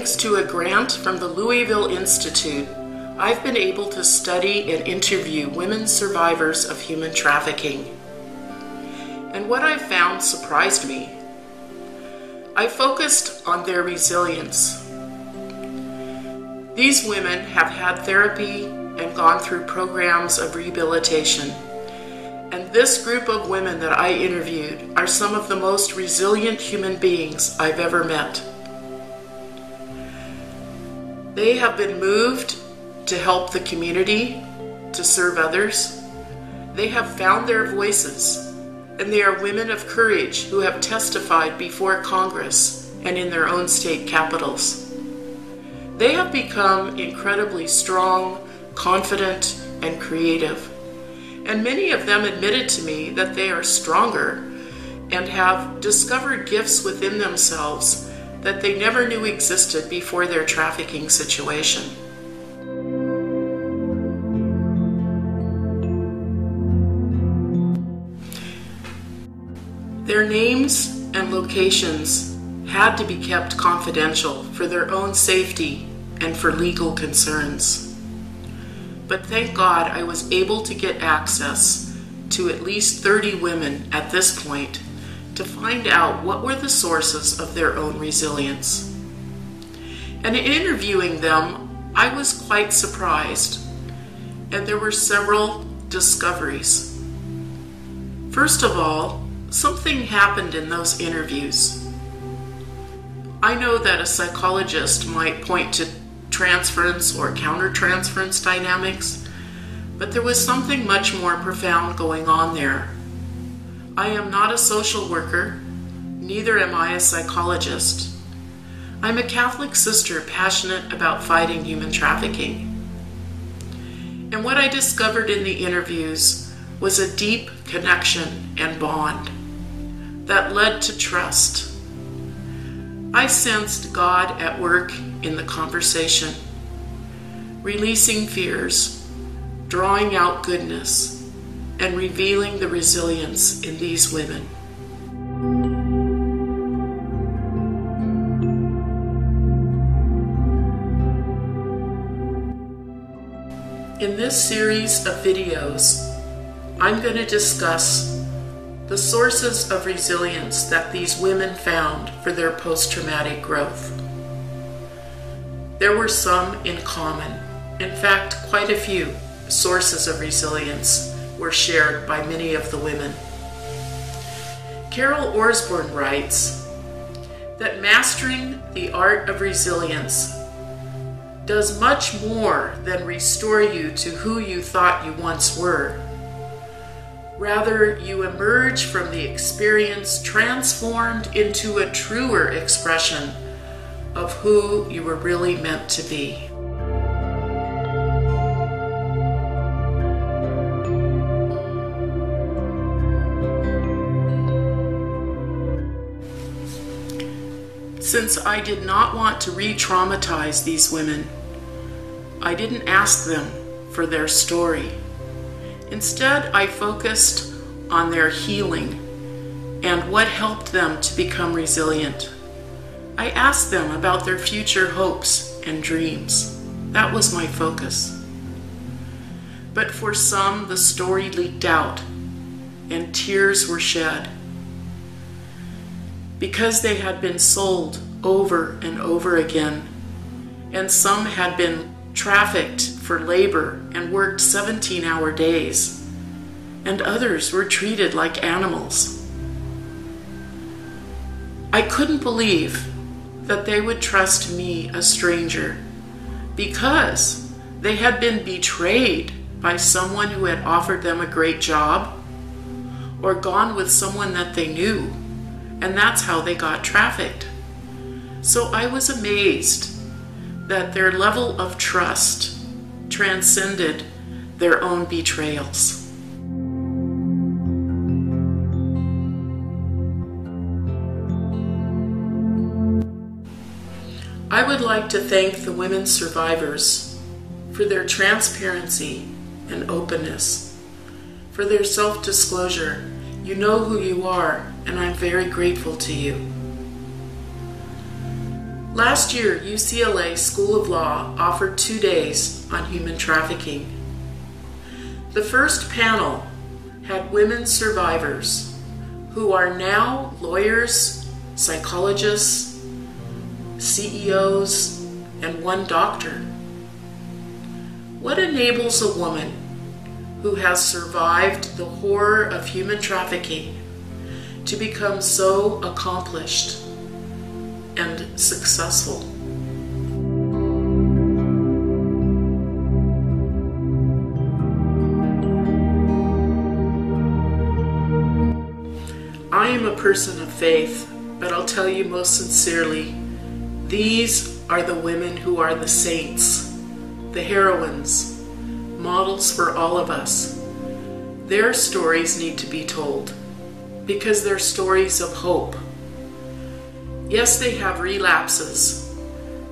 Thanks to a grant from the Louisville Institute, I've been able to study and interview women survivors of human trafficking. And what I found surprised me. I focused on their resilience. These women have had therapy and gone through programs of rehabilitation. And this group of women that I interviewed are some of the most resilient human beings I've ever met. They have been moved to help the community, to serve others. They have found their voices, and they are women of courage who have testified before Congress and in their own state capitals. They have become incredibly strong, confident, and creative. And many of them admitted to me that they are stronger and have discovered gifts within themselves that they never knew existed before their trafficking situation. Their names and locations had to be kept confidential for their own safety and for legal concerns. But thank God I was able to get access to at least 30 women at this point to find out what were the sources of their own resilience. And in interviewing them, I was quite surprised, and there were several discoveries. First of all, something happened in those interviews. I know that a psychologist might point to transference or countertransference dynamics, but there was something much more profound going on there. I am not a social worker, neither am I a psychologist. I'm a Catholic sister passionate about fighting human trafficking. And what I discovered in the interviews was a deep connection and bond that led to trust. I sensed God at work in the conversation, releasing fears, drawing out goodness, and revealing the resilience in these women. In this series of videos, I'm going to discuss the sources of resilience that these women found for their post-traumatic growth. There were some in common. In fact, quite a few sources of resilience were shared by many of the women. Carol Orsborn writes that mastering the art of resilience does much more than restore you to who you thought you once were. Rather, you emerge from the experience transformed into a truer expression of who you were really meant to be. Since I did not want to re-traumatize these women, I didn't ask them for their story. Instead, I focused on their healing and what helped them to become resilient. I asked them about their future hopes and dreams. That was my focus. But for some, the story leaked out and tears were shed, because they had been sold over and over again, and some had been trafficked for labor and worked 17-hour days, and others were treated like animals. I couldn't believe that they would trust me, a stranger, because they had been betrayed by someone who had offered them a great job or gone with someone that they knew. And that's how they got trafficked. So I was amazed that their level of trust transcended their own betrayals. I would like to thank the women survivors for their transparency and openness, for their self-disclosure. You know who you are, and I'm very grateful to you. Last year, UCLA School of Law offered 2 days on human trafficking. The first panel had women survivors who are now lawyers, psychologists, CEOs, and one doctor. What enables a woman who has survived the horror of human trafficking to become so accomplished and successful? I am a person of faith, but I'll tell you most sincerely, these are the women who are the saints, the heroines, models for all of us. Their stories need to be told because they're stories of hope. Yes, they have relapses.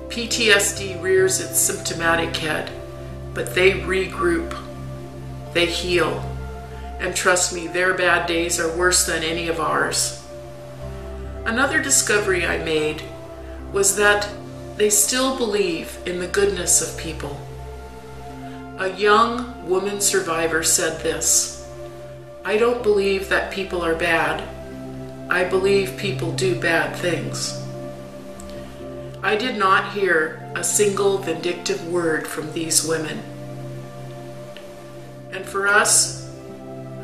PTSD rears its symptomatic head, but they regroup, they heal, and trust me, their bad days are worse than any of ours. Another discovery I made was that they still believe in the goodness of people. A young woman survivor said this, "I don't believe that people are bad. I believe people do bad things." I did not hear a single vindictive word from these women. And for us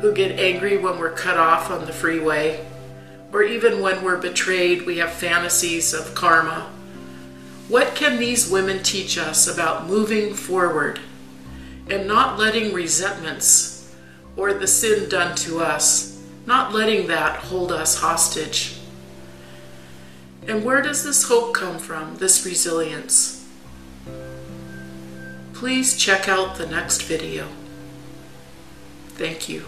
who get angry when we're cut off on the freeway, or even when we're betrayed, we have fantasies of karma. What can these women teach us about moving forward and not letting resentments or the sin done to us, not letting that hold us hostage? And where does this hope come from, this resilience? Please check out the next video. Thank you.